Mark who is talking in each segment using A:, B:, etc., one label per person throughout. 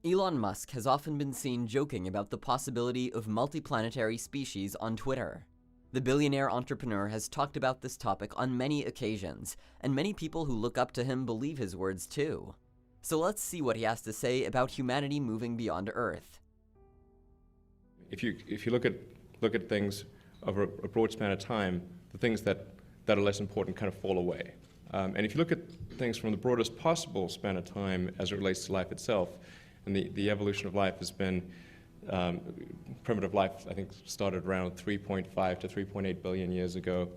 A: Elon Musk has often been seen joking about the possibility of multiplanetary species on Twitter. The billionaire entrepreneur has talked about this topic on many occasions, and many people who look up to him believe his words too. So let's see what he has to say about humanity moving beyond Earth.
B: If you look at things over a broad span of time, the things that are less important kind of fall away. And if you look at things from the broadest possible span of time as it relates to life itself, and the evolution of life has been, primitive life, I think, started around 3.5 to 3.8 billion years ago.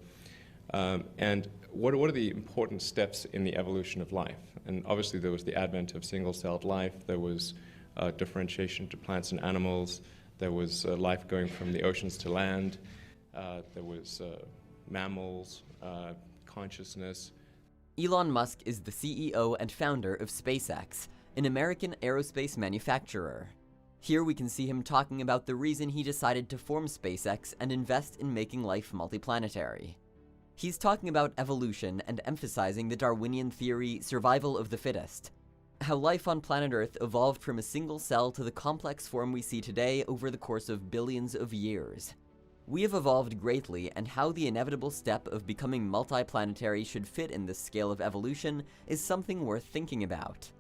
B: And what are the important steps in the evolution of life? And obviously there was the advent of single-celled life, there was differentiation to plants and animals, there was life going from the oceans to land, there was mammals, consciousness.
A: Elon Musk is the CEO and founder of SpaceX, an American aerospace manufacturer. Here we can see him talking about the reason he decided to form SpaceX and invest in making life multiplanetary. He's talking about evolution and emphasizing the Darwinian theory, survival of the fittest. How life on planet Earth evolved from a single cell to the complex form we see today over the course of billions of years. We have evolved greatly, and how the inevitable step of becoming multiplanetary should fit in this scale of evolution is something worth thinking about.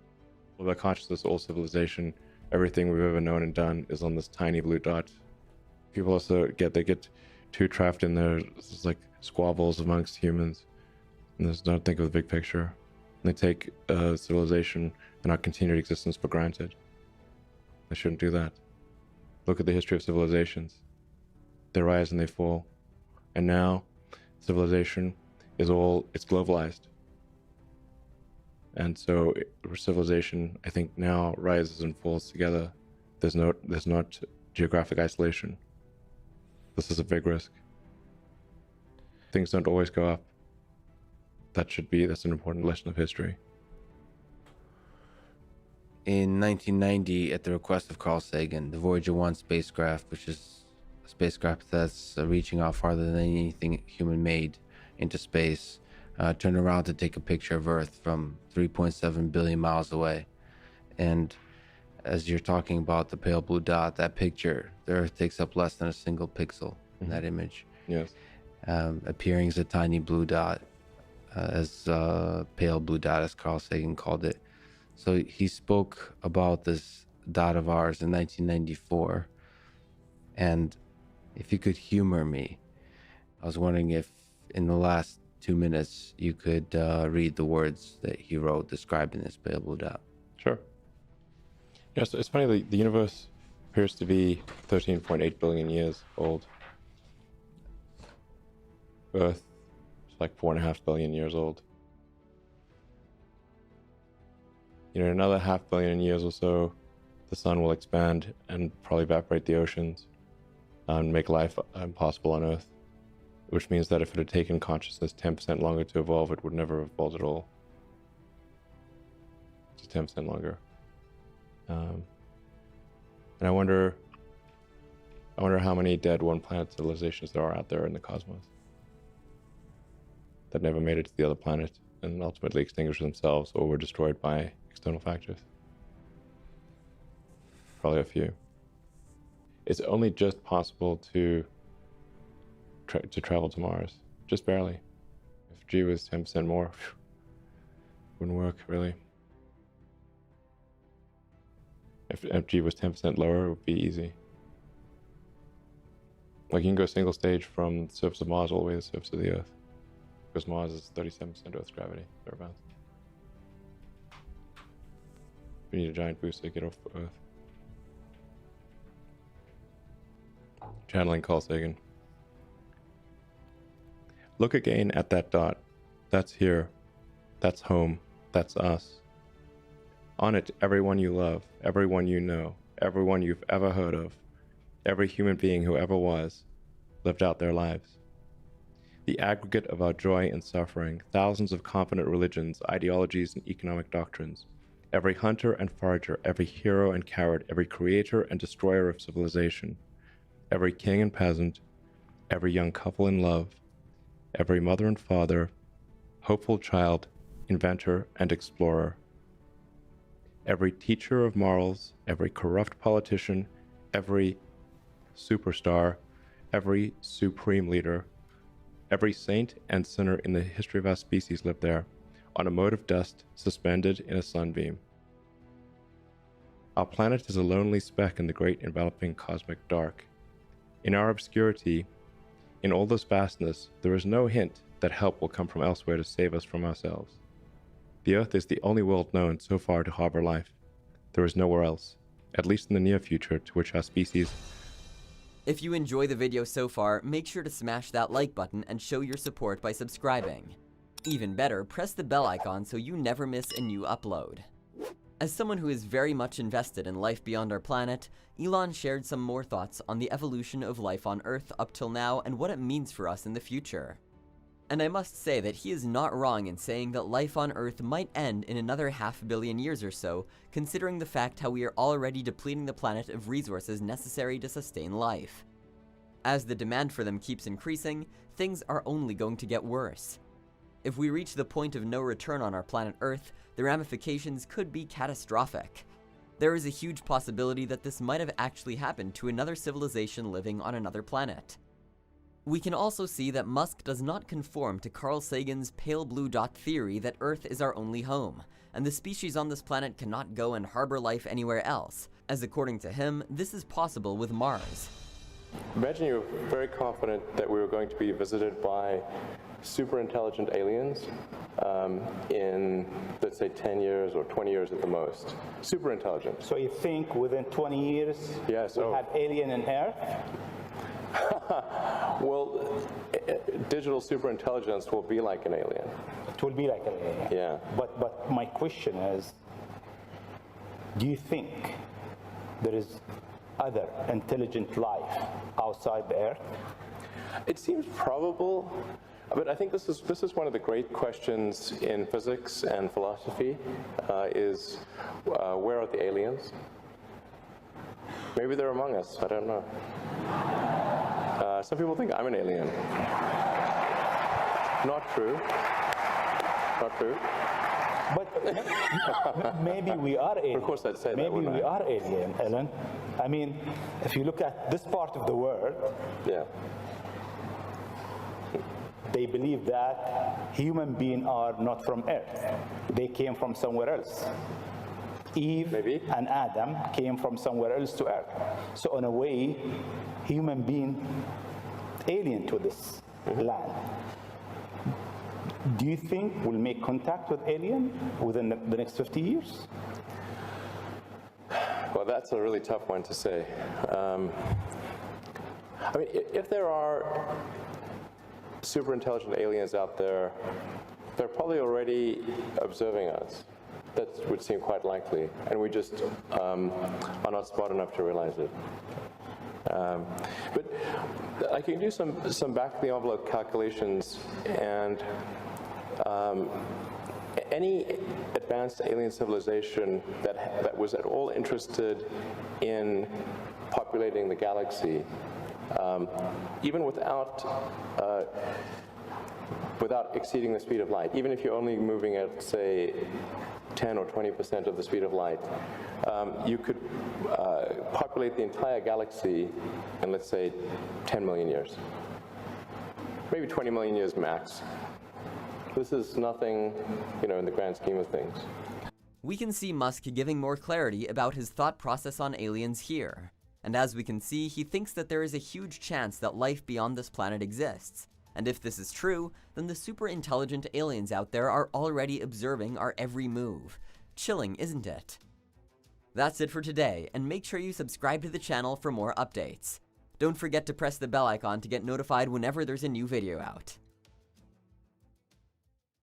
B: All about consciousness, all civilization, everything we've ever known and done is on this tiny blue dot. People also get too trapped in their like squabbles amongst humans, and there's not think of the big picture. And they take civilization and our continued existence for granted. They shouldn't do that. Look at the history of civilizations. They rise and they fall. And now civilization it's globalized. And so civilization, I think, now rises and falls together. There's not geographic isolation. This is a big risk. Things don't always go up. That's an important lesson of history.
C: In 1990, at the request of Carl Sagan, the Voyager 1 spacecraft, which is a spacecraft that's reaching out farther than anything human made into space, turned around to take a picture of Earth from 3.7 billion miles away. And as you're talking about the pale blue dot, that picture, the Earth takes up less than a single pixel in that image.
B: Yes.
C: Appearing as a tiny blue dot, as pale blue dot, as Carl Sagan called it. So he spoke about this dot of ours in 1994. And if you could humor me, I was wondering if in the last 2 minutes you could read the words that he wrote describing this pale blue dot.
B: Sure. Yes, it's funny, the universe appears to be 13.8 billion years old. Earth is like 4.5 billion years old. In another 500 million years or so, the sun will expand and probably evaporate the oceans and make life impossible on Earth. Which means that if it had taken consciousness 10% longer to evolve, it would never have evolved at all. Just 10% longer. And I wonder how many dead one-planet civilizations there are out there in the cosmos that never made it to the other planet and ultimately extinguished themselves or were destroyed by external factors. Probably a few. It's only just possible to travel to Mars, just barely. If G was 10% more, wouldn't work really. If G was 10% lower, it would be easy. Like you can go single stage from the surface of Mars all the way to the surface of the Earth, because Mars is 37% Earth's gravity, thereabouts. We need a giant boost to get off Earth. Channeling Carl Sagan. Look again at that dot. That's here. That's home. That's us. On it, everyone you love, everyone you know, everyone you've ever heard of, every human being who ever was, lived out their lives. The aggregate of our joy and suffering, thousands of competent religions, ideologies, and economic doctrines, every hunter and forager, every hero and coward, every creator and destroyer of civilization, every king and peasant, every young couple in love, every mother and father, hopeful child, inventor, and explorer. every teacher of morals, every corrupt politician, every superstar, every supreme leader, every saint and sinner in the history of our species lived there, on a mote of dust suspended in a sunbeam. Our planet is a lonely speck in the great enveloping cosmic dark. In our obscurity, in all this vastness, there is no hint that help will come from elsewhere to save us from ourselves. The Earth is the only world known so far to harbor life. There is nowhere else, at least in the near future, to which our species...
A: If you enjoy the video so far, make sure to smash that like button and show your support by subscribing. Even better, press the bell icon so you never miss a new upload. As someone who is very much invested in life beyond our planet, Elon shared some more thoughts on the evolution of life on Earth up till now and what it means for us in the future. And I must say that he is not wrong in saying that life on Earth might end in another 500 million years or so, considering the fact how we are already depleting the planet of resources necessary to sustain life. As the demand for them keeps increasing, things are only going to get worse. If we reach the point of no return on our planet Earth, the ramifications could be catastrophic. There is a huge possibility that this might have actually happened to another civilization living on another planet. We can also see that Musk does not conform to Carl Sagan's pale blue dot theory that Earth is our only home, and the species on this planet cannot go and harbor life anywhere else, as according to him, this is possible with Mars.
B: Imagine you're very confident that we were going to be visited by super intelligent aliens in, let's say, 10 years or 20 years at the most. Super intelligent.
D: So you think within 20 years
B: Yes,
D: we'll have alien in Earth?
B: Well, digital superintelligence will be like an alien.
D: It will be like an alien.
B: Yeah.
D: But my question is, do you think there is other intelligent life outside the Earth?
B: It seems probable, but I think this is one of the great questions in physics and philosophy, is where are the aliens? Maybe they're among us, I don't know. Some people think I'm an alien. Not true. Not true.
D: But maybe we are alien.
B: Of course I'd say that,
D: maybe
B: wouldn't I?
D: we are alien, Ellen. I mean, if you look at this part of the world,
B: Yeah.
D: they believe that human beings are not from Earth. They came from somewhere else. Eve
B: Maybe.
D: and Adam came from somewhere else to Earth. So in a way, human being alien to this land. Do you think we'll make contact with alien within the next 50 years?
B: Well, that's a really tough one to say. I mean, if there are super intelligent aliens out there, they're probably already observing us. That would seem quite likely, and we just are not smart enough to realize it. But I can do some back-of-the-envelope calculations, and any advanced alien civilization that was at all interested in populating the galaxy, even without exceeding the speed of light, even if you're only moving at, say, 10 or 20% of the speed of light, you could populate the entire galaxy in, let's say, 10 million years. Maybe 20 million years max. This is nothing, in the grand scheme of things.
A: We can see Musk giving more clarity about his thought process on aliens here. And as we can see, he thinks that there is a huge chance that life beyond this planet exists. And if this is true, then the super intelligent aliens out there are already observing our every move. Chilling, isn't it? That's it for today, and make sure you subscribe to the channel for more updates. Don't forget to press the bell icon to get notified whenever there's a new video out.